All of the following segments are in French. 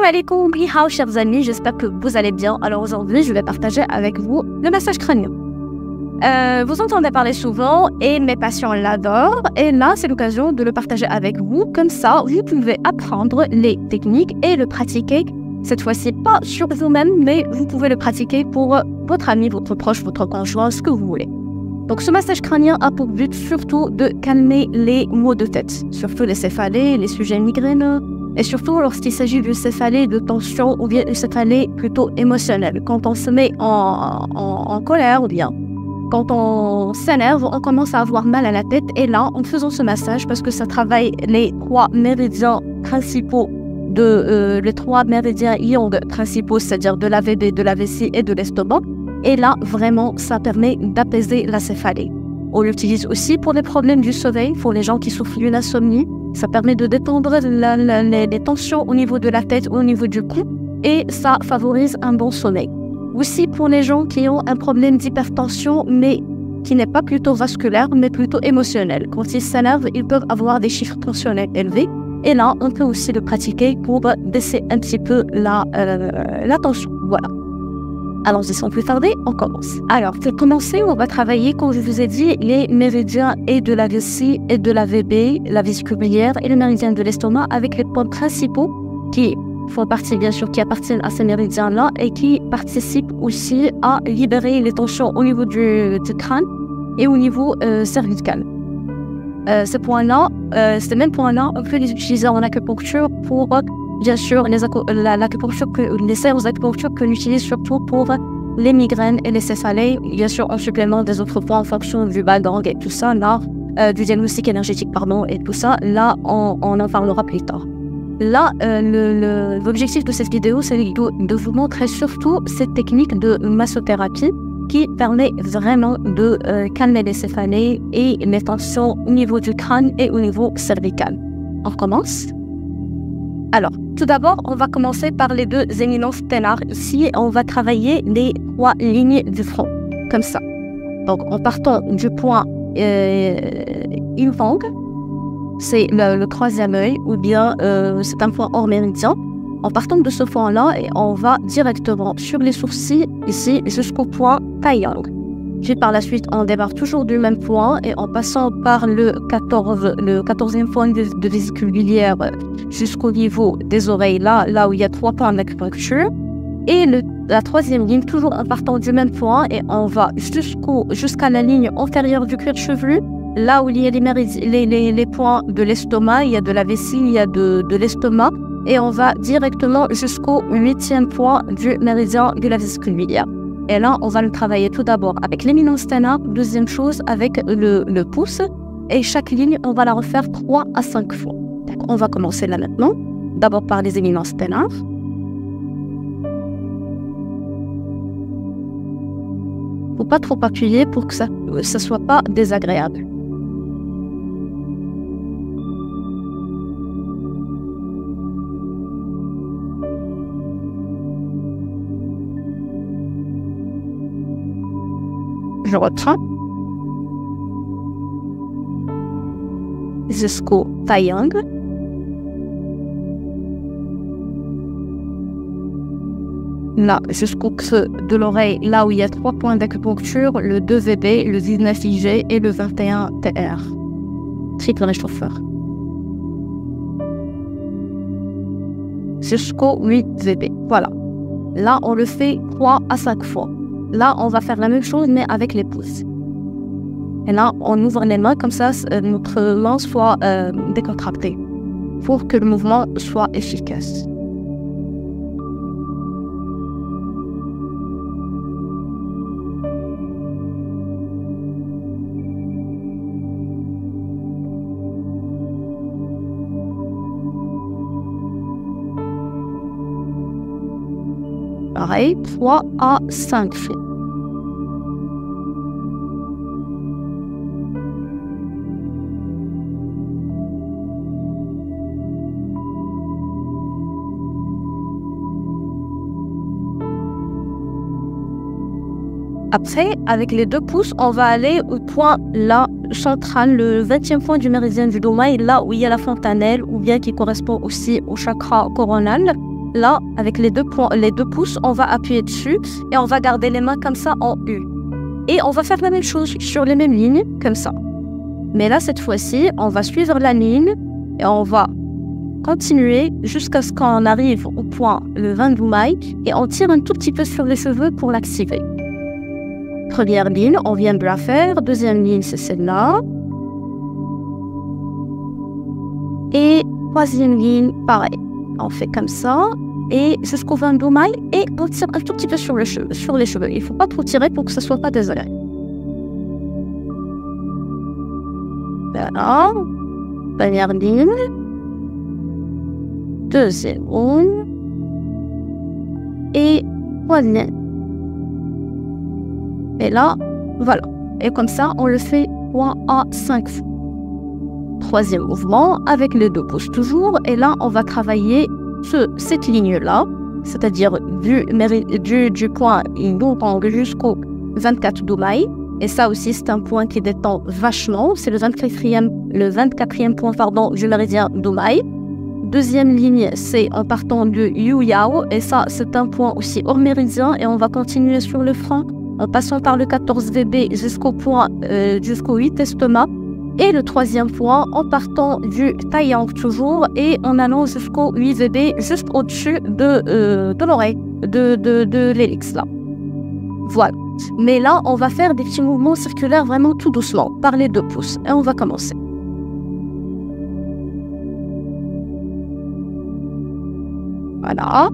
Salam alaikum, hao chers amis, j'espère que vous allez bien. Alors aujourd'hui, je vais partager avec vous le massage crânien. Vous entendez parler souvent et mes patients l'adorent. Et là, c'est l'occasion de le partager avec vous. Comme ça, vous pouvez apprendre les techniques et le pratiquer. Cette fois-ci, pas sur vous-même, mais vous pouvez le pratiquer pour votre ami, votre proche, votre conjoint, ce que vous voulez. Donc ce massage crânien a pour but surtout de calmer les maux de tête, surtout les céphalées, les sujets migraineux, et surtout lorsqu'il s'agit de céphalée de tension ou bien de céphalée plutôt émotionnelle. Quand on se met en colère ou bien quand on s'énerve, on commence à avoir mal à la tête. Et là, en faisant ce massage, parce que ça travaille les trois méridiens principaux, les trois méridiens yang principaux, c'est-à-dire de l'AVB, de la vessie et de l'estomac. Et là, vraiment, ça permet d'apaiser la céphalée. On l'utilise aussi pour les problèmes du sommeil, pour les gens qui souffrent d'une insomnie. Ça permet de détendre les tensions au niveau de la tête ou au niveau du cou. Et ça favorise un bon sommeil. Aussi pour les gens qui ont un problème d'hypertension, mais qui n'est pas plutôt vasculaire, mais plutôt émotionnel. Quand ils s'énervent, ils peuvent avoir des chiffres tensionnels élevés. Et là, on peut aussi le pratiquer pour baisser un petit peu la tension. Voilà. Alors, sans plus tarder, on commence. Alors, pour commencer, on va travailler, comme je vous ai dit, les méridiens et de la vessie et de la VB, la vésicule biliaire et le méridien de l'estomac avec les points principaux qui font partie, bien sûr, qui appartiennent à ces méridiens-là et qui participent aussi à libérer les tensions au niveau du crâne et au niveau cervical. Ces mêmes points-là, on peut les utiliser en acupuncture pour, bien sûr, les séances d'acupuncture que l'on utilise surtout pour les migraines et les céphalées, bien sûr en supplément des autres points en fonction du bagang et tout ça, là, du diagnostic énergétique, pardon, et tout ça, là, on en parlera plus tard. Là, l'objectif de cette vidéo, c'est de vous montrer surtout cette technique de massothérapie qui permet vraiment de calmer les céphalées et les tensions au niveau du crâne et au niveau cervical. On commence. Alors, tout d'abord, on va commencer par les deux éminences thénars. Ici, on va travailler les trois lignes du front, comme ça. Donc, en partant du point Yin-Fang, c'est le troisième œil, ou bien c'est un point hors méridien. En partant de ce point-là, et on va directement sur les sourcils, ici, jusqu'au point Taiyang. Puis par la suite, on démarre toujours du même point et en passant par le 14e point de vésicule biliaire jusqu'au niveau des oreilles, là où il y a 3 points d'acupuncture. Et la troisième ligne, toujours en partant du même point, et on va jusqu'à la ligne antérieure du cuir chevelu, là où il y a les points de l'estomac, il y a de la vessie, il y a de l'estomac, et on va directement jusqu'au 8e point du méridien de la vésicule biliaire. Et là, on va le travailler tout d'abord avec l'éminence thénard, deuxième chose avec le pouce, et chaque ligne, on va la refaire 3 à 5 fois. Donc, on va commencer là maintenant, d'abord par les éminences thénard. Il ne faut pas trop appuyer pour que ça ne soit pas désagréable. Je reprends jusqu'au Taiyang. Là, jusqu'au creux de l'oreille, là où il y a 3 points d'acupuncture, le 2 VB, le 19 IG et le 21 TR. Triple réchauffeur. Jusqu'au 8 VB. Voilà. Là, on le fait 3 à 5 fois. Là, on va faire la même chose, mais avec les pouces. Et là, on ouvre les mains, comme ça, notre main soit décontractée, pour que le mouvement soit efficace. Pareil, 3 à 5 fois. Après, avec les 2 pouces, on va aller au point là, central, le 20e point du méridien du Domaï, là où il y a la fontanelle, ou bien qui correspond aussi au chakra coronal. là, avec les deux pouces, on va appuyer dessus et on va garder les mains comme ça en U. Et on va faire la même chose sur les mêmes lignes, comme ça. Mais là, cette fois-ci, on va suivre la ligne et on va continuer jusqu'à ce qu'on arrive au point le 20 doumaï et on tire un tout petit peu sur les cheveux pour l'activer. Première ligne, on vient de la faire. Deuxième ligne, c'est celle-là. Et troisième ligne, pareil. On fait comme ça et jusqu'au 20 doumaï et on tire un tout petit peu sur les cheveux. Il ne faut pas trop tirer pour que ce ne soit pas désagréable. Voilà. Première ligne. Deuxième ligne. Et troisième. Et là, voilà. Et comme ça, on le fait point à 5 fois. Troisième mouvement avec les deux pouces toujours. Et là, on va travailler cette ligne-là, c'est-à-dire du point Indong jusqu'au 24 doumaï. Et ça aussi, c'est un point qui détend vachement. C'est le 24e point, du méridien doumaï. Deuxième ligne, c'est en partant de Yu Yao. Et ça, c'est un point aussi hors méridien. Et on va continuer sur le front en passant par le 14 VB jusqu'au 8 estomac. Et le troisième point en partant du taiyang toujours et en allant jusqu'au 8 VB, juste au-dessus de l'oreille, de l'hélix là. Voilà. Mais là, on va faire des petits mouvements circulaires vraiment tout doucement, par les deux pouces. Et on va commencer. Voilà.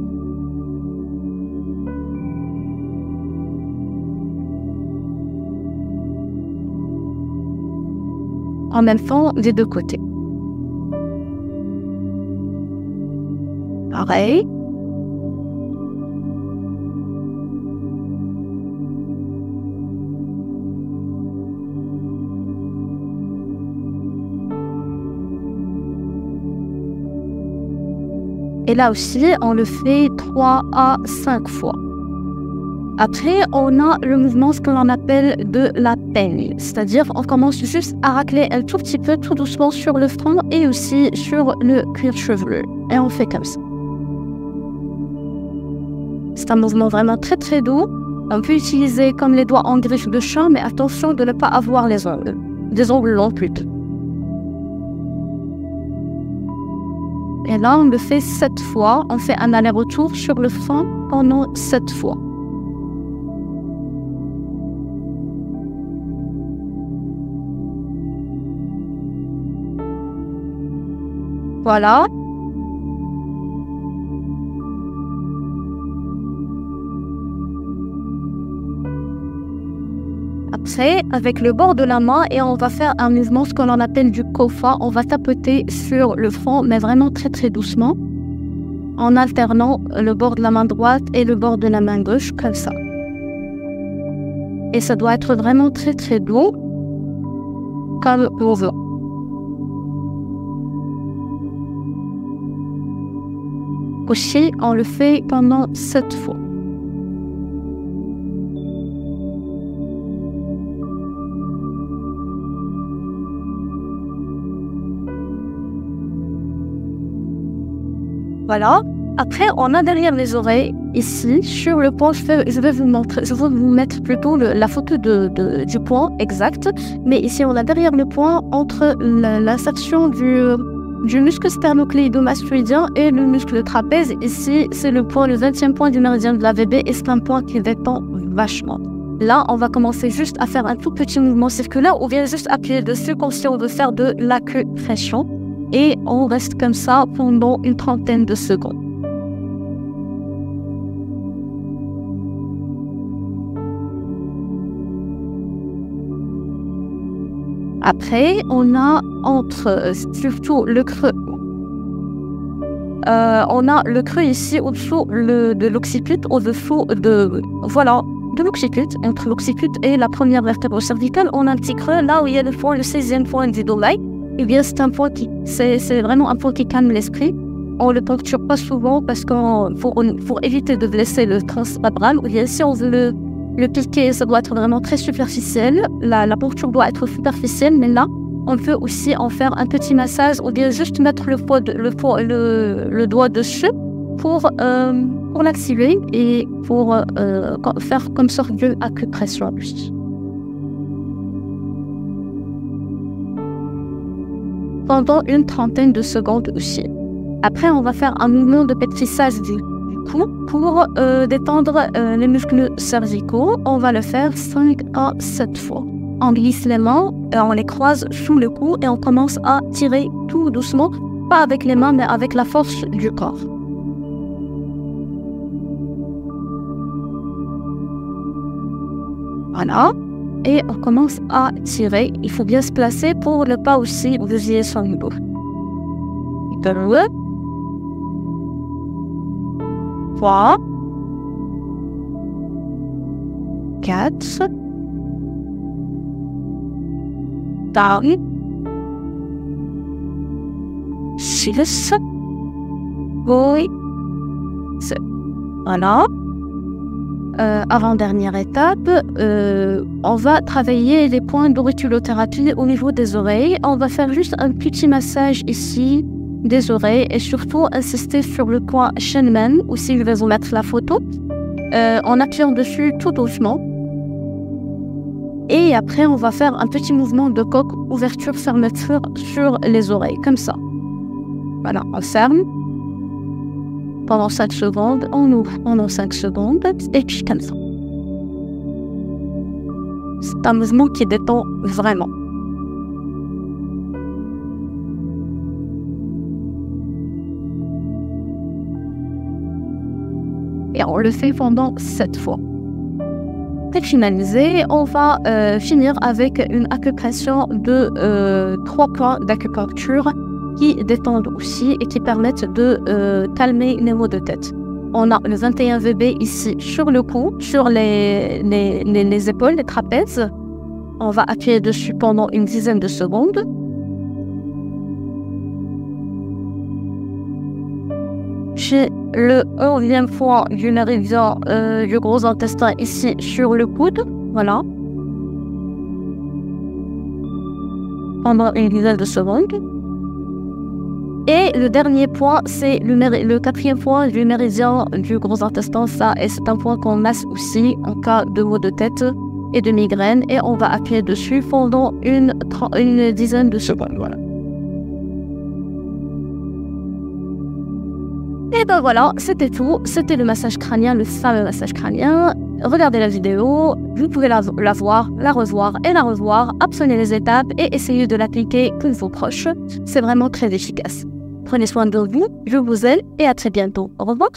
En même temps des deux côtés. Pareil. Et là aussi, on le fait 3 à 5 fois. Après, on a le mouvement, ce que l'on appelle de la peigne. C'est-à-dire, on commence juste à racler un tout petit peu, tout doucement sur le front et aussi sur le cuir chevelu. Et on fait comme ça. C'est un mouvement vraiment très très doux. On peut utiliser comme les doigts en griffe de chat, mais attention de ne pas avoir les ongles. Des ongles longs plutôt. Et là, on le fait 7 fois. On fait un aller-retour sur le front pendant 7 fois. Voilà. Après, avec le bord de la main, et on va faire un mouvement, ce qu'on appelle du kofa. On va tapoter sur le front, mais vraiment très très doucement, en alternant le bord de la main droite et le bord de la main gauche, comme ça. Et ça doit être vraiment très très doux, comme mouvement. Aussi, on le fait pendant 7 fois. Voilà. Après, on a derrière les oreilles, ici, sur le point, je vais vous montrer, je vais vous mettre plutôt la photo du point exact. Mais ici, on a derrière le point, entre la section du muscle sternocléido-mastoïdien et le muscle trapèze. Ici, c'est le point, le 20e point du méridien de la VB, et c'est un point qui détend vachement. Là, on va commencer juste à faire un tout petit mouvement circulaire, ou bien juste appuyer dessus comme si on veut faire de l'acupression. Et on reste comme ça pendant une trentaine de secondes. Après, on a surtout le creux. On a le creux ici au-dessous de l'occiput, au-dessous de l'occiput, entre l'occiput et la première vertèbre cervicale. On a un petit creux là où il y a le 16e point du dommaille. Eh bien, c'est un point c'est vraiment un point qui calme l'esprit. On le poncture pas souvent parce pour éviter de blesser le tronc cérébral. Ou bien si on veut le piquer, ça doit être vraiment très superficiel. La poncture doit être superficielle, mais là, on peut aussi en faire un petit massage ou bien juste mettre le doigt dessus pour l'activer et pour faire comme sorte d'acupression. Pendant une trentaine de secondes aussi. Après, on va faire un mouvement de pétrissage du cou pour détendre les muscles cervicaux. On va le faire 5 à 7 fois. On glisse les mains, on les croise sous le cou et on commence à tirer tout doucement, pas avec les mains mais avec la force du corps. Voilà. Et on commence à tirer. Il faut bien se placer pour ne pas aussi bousiller son dos. 2, 3, 4, 5, 6, 8, 7. Voilà. Avant-dernière étape, on va travailler les points d'auriculothérapie au niveau des oreilles. On va faire juste un petit massage ici des oreilles et surtout insister sur le coin Shenmen, ou si je vais vous mettre la photo, en appuyant dessus tout doucement. Et après, on va faire un petit mouvement de coque, ouverture, fermeture sur les oreilles, comme ça. Voilà, on ferme. Pendant 5 secondes, on ouvre pendant 5 secondes, et puis comme ça. C'est un mouvement qui détend vraiment. Et on le fait pendant 7 fois. Pour finaliser, on va finir avec une acupression de 3 points d'acupuncture qui détendent aussi et qui permettent de calmer les maux de tête. On a le 21 VB ici sur le cou, sur les épaules, les trapèzes. On va appuyer dessus pendant une dizaine de secondes. J'ai le 11e point du méridien du gros intestin ici sur le coude. Voilà. Pendant une dizaine de secondes. Et le dernier point, c'est le 4e point du méridien du gros intestin. Ça, et c'est un point qu'on masse aussi en cas de maux de tête et de migraine. Et on va appuyer dessus pendant une dizaine de secondes. Voilà. Et ben voilà, c'était tout. C'était le massage crânien, le fameux massage crânien. Regardez la vidéo, vous pouvez la voir, la revoir et la revoir. Apprenez les étapes et essayez de l'appliquer pour vos proches. C'est vraiment très efficace. Prenez soin de vous, je vous aime et à très bientôt. Au revoir.